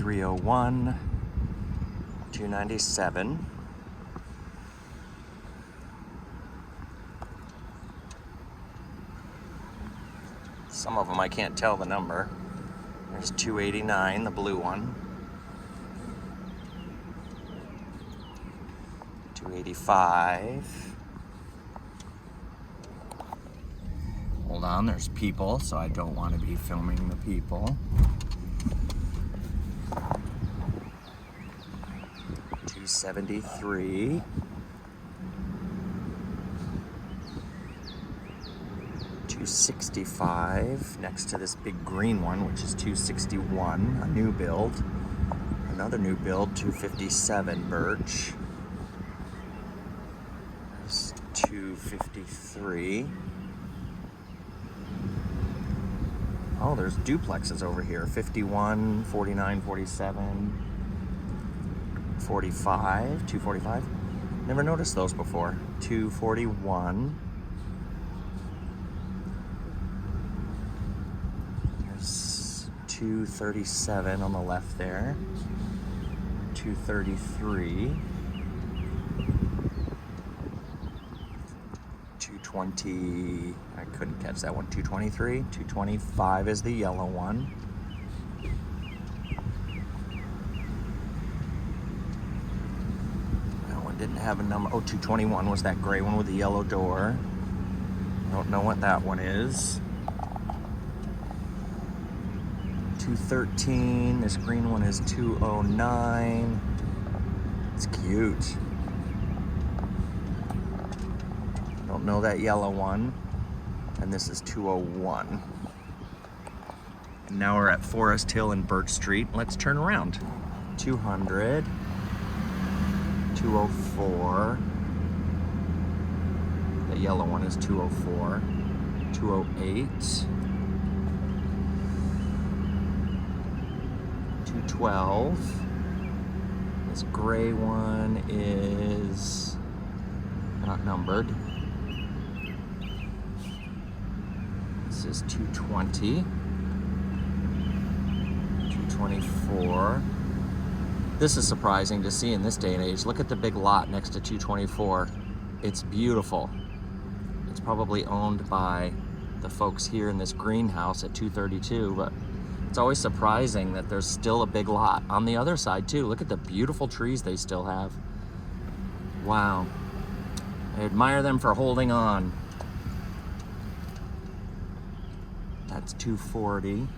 301, 297. Some of them I can't tell the number. There's 289, the blue one. 285. Hold on, there's people, so I don't want to be filming the people. 273. 265, next to this big green one, which is 261, a new build. Another new build, 257 Birch. There's 253. Oh, there's duplexes over here, 51, 49, 47, 45, 245. Never noticed those before. 241. 237 on the left there. 233. 220. I couldn't catch that one. 223. 225 is the yellow one. That one didn't have a number. Oh, 221 was that gray one with the yellow door. Don't know what that one is. 213, this green one is 209. It's cute. Don't know that yellow one. And this is 201. And now we're at Forest Hill and Birch Street. Let's turn around. 200, 204. The yellow one is 204, 208. 212. This gray one is not numbered. This is 220. 224. This is surprising to see in this day and age. Look at the big lot next to 224. It's beautiful. It's probably owned by the folks here in this greenhouse at 232, but it's always surprising that there's still a big lot on the other side too. Look at the beautiful trees they still have. Wow. I admire them for holding on. That's 240.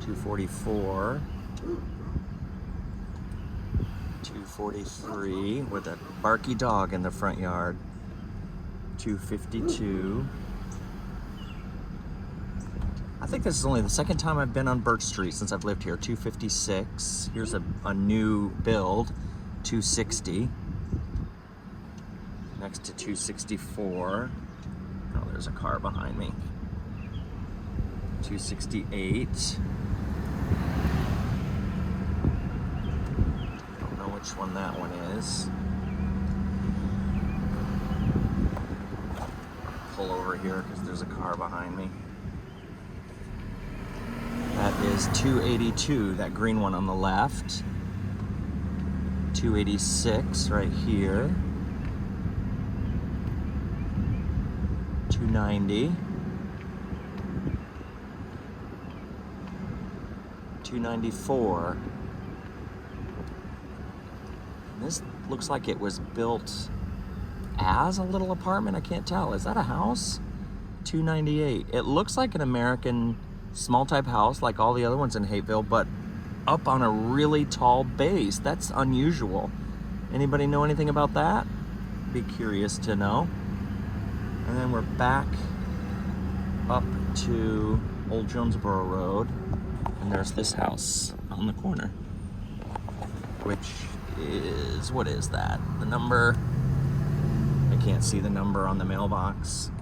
244. 243 with a barky dog in the front yard. 252. I think this is only the second time I've been on Birch Street since I've lived here. 256. Here's a new build. 260. Next to 264. Oh, there's a car behind me. 268. Don't know which one that one is. Pull over here because there's a car behind me. That is 282, that green one on the left. 286 right here. 290. 294. This looks like it was built as a little apartment. I can't tell. Is that a house? 298. It looks like an American small type house like all the other ones in Hapeville, but up on a really tall base. That's unusual. Anybody know anything about that? Be curious to know. And then we're back up to Old Jonesboro Road, and there's this house on the corner, which is, what is that? The number, I can't see the number on the mailbox.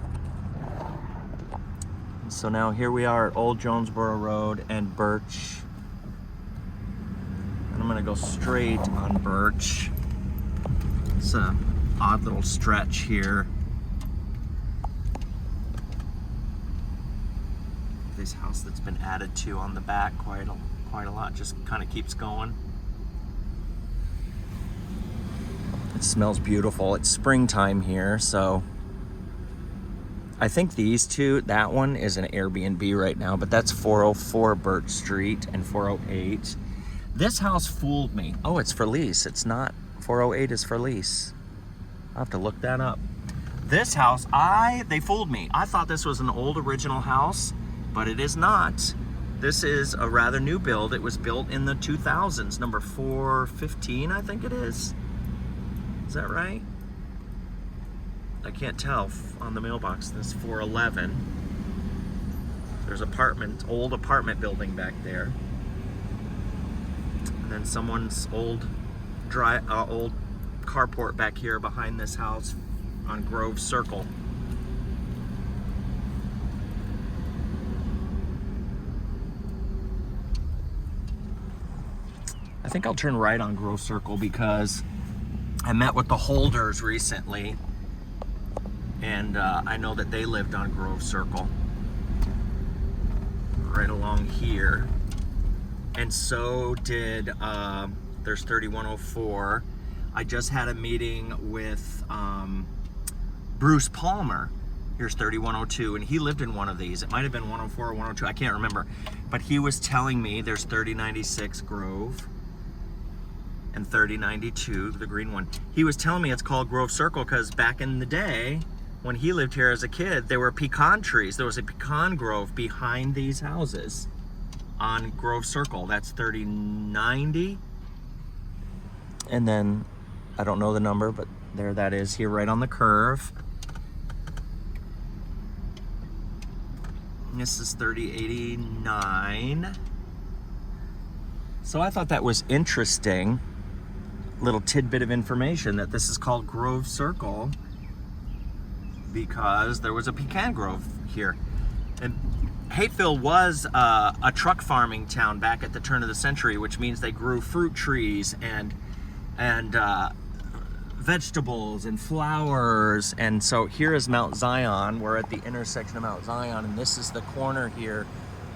So now here we are at Old Jonesboro Road and Birch. And I'm gonna go straight on Birch. It's an odd little stretch here. this house that's been added to on the back quite a lot. Just kind of keeps going. It smells beautiful. It's springtime here, so I think these two, that one is an Airbnb right now, but that's 404 Birch Street and 408. This house fooled me. Oh, it's for lease. It's not. 408 is for lease. I'll have to look that up. This house, they fooled me. I thought this was an old original house, but it is not. This is a rather new build. It was built in the 2000s, number 415, I think it is. Is that right? I can't tell on the mailbox. This 411. There's old apartment building back there. And then someone's old carport back here behind this house on Grove Circle. I think I'll turn right on Grove Circle because I met with the Holders recently, and I know that they lived on Grove Circle, right along here. And so did, there's 3104. I just had a meeting with Bruce Palmer. Here's 3102, and he lived in one of these. It might have been 104 or 102, I can't remember. But he was telling me there's 3096 Grove and 3092, the green one. He was telling me it's called Grove Circle because back in the day, when he lived here as a kid, there were pecan trees. There was a pecan grove behind these houses on Grove Circle. That's 3090. And then, I don't know the number, but there that is here right on the curve. This is 3089. So I thought that was interesting. Little tidbit of information that this is called Grove Circle because there was a pecan grove here. And Hapeville was a truck farming town back at the turn of the century, which means they grew fruit trees and vegetables and flowers. And so here is Mount Zion. We're at the intersection of Mount Zion, and this is the corner here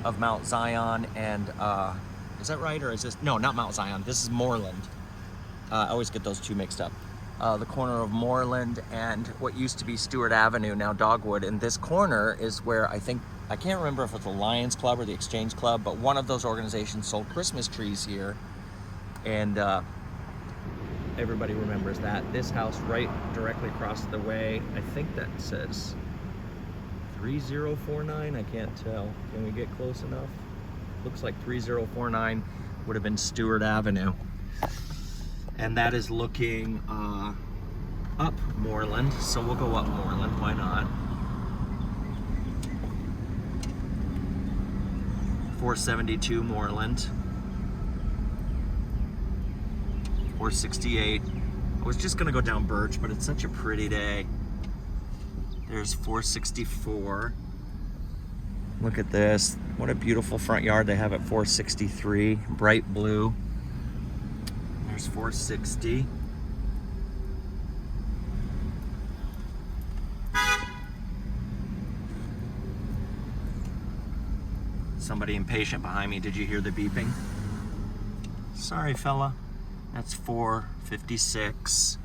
of Mount Zion and is that right, or is this, no, not Mount Zion, this is Moreland. I always get those two mixed up. The corner of Moreland and what used to be Stewart Avenue, now Dogwood. And this corner is where I can't remember if it's the Lions Club or the Exchange Club, but one of those organizations sold Christmas trees here. And everybody remembers that. This house right directly across the way, I think that says 3049, I can't tell. Can we get close enough? Looks like 3049 would have been Stewart Avenue. And that is looking up Moreland, so we'll go up Moreland, why not? 472 Moreland. 468. I was just gonna go down Birch, but it's such a pretty day. There's 464. Look at this. What a beautiful front yard they have at 463. Bright blue. There's 460. Somebody impatient behind me. Did you hear the beeping? Sorry, fella. That's 456.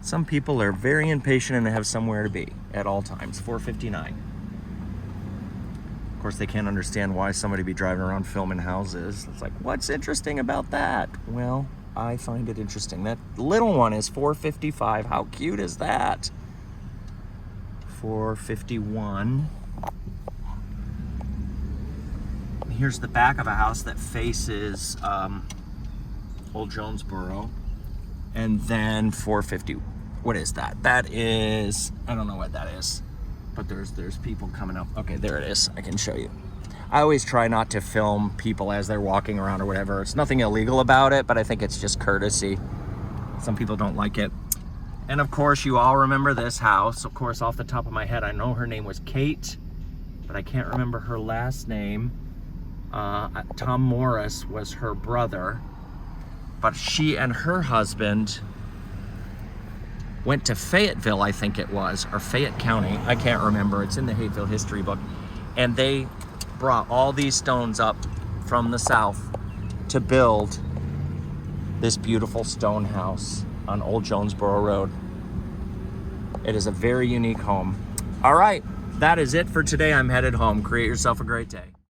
Some people are very impatient and have somewhere to be at all times. 459. Of course, they can't understand why somebody be driving around filming houses. It's like, what's interesting about that? Well, I find it interesting. That little one is 455. How cute is that? 451. Here's the back of a house that faces Old Jonesboro. And then 450. What is that? That is, I don't know what that is. But there's people coming up. Okay, there it is. I can show you. I always try not to film people as they're walking around or whatever. It's nothing illegal about it, but I think it's just courtesy. Some people don't like it. And of course, you all remember this house. Of course, off the top of my head, I know her name was Kate, but I can't remember her last name. Tom Morris was her brother, but she and her husband went to Fayetteville, I think it was, or Fayette County. I can't remember. It's in the Hapeville history book. And they brought all these stones up from the south to build this beautiful stone house on Old Jonesboro Road. It is a very unique home. All right, that is it for today. I'm headed home. Create yourself a great day.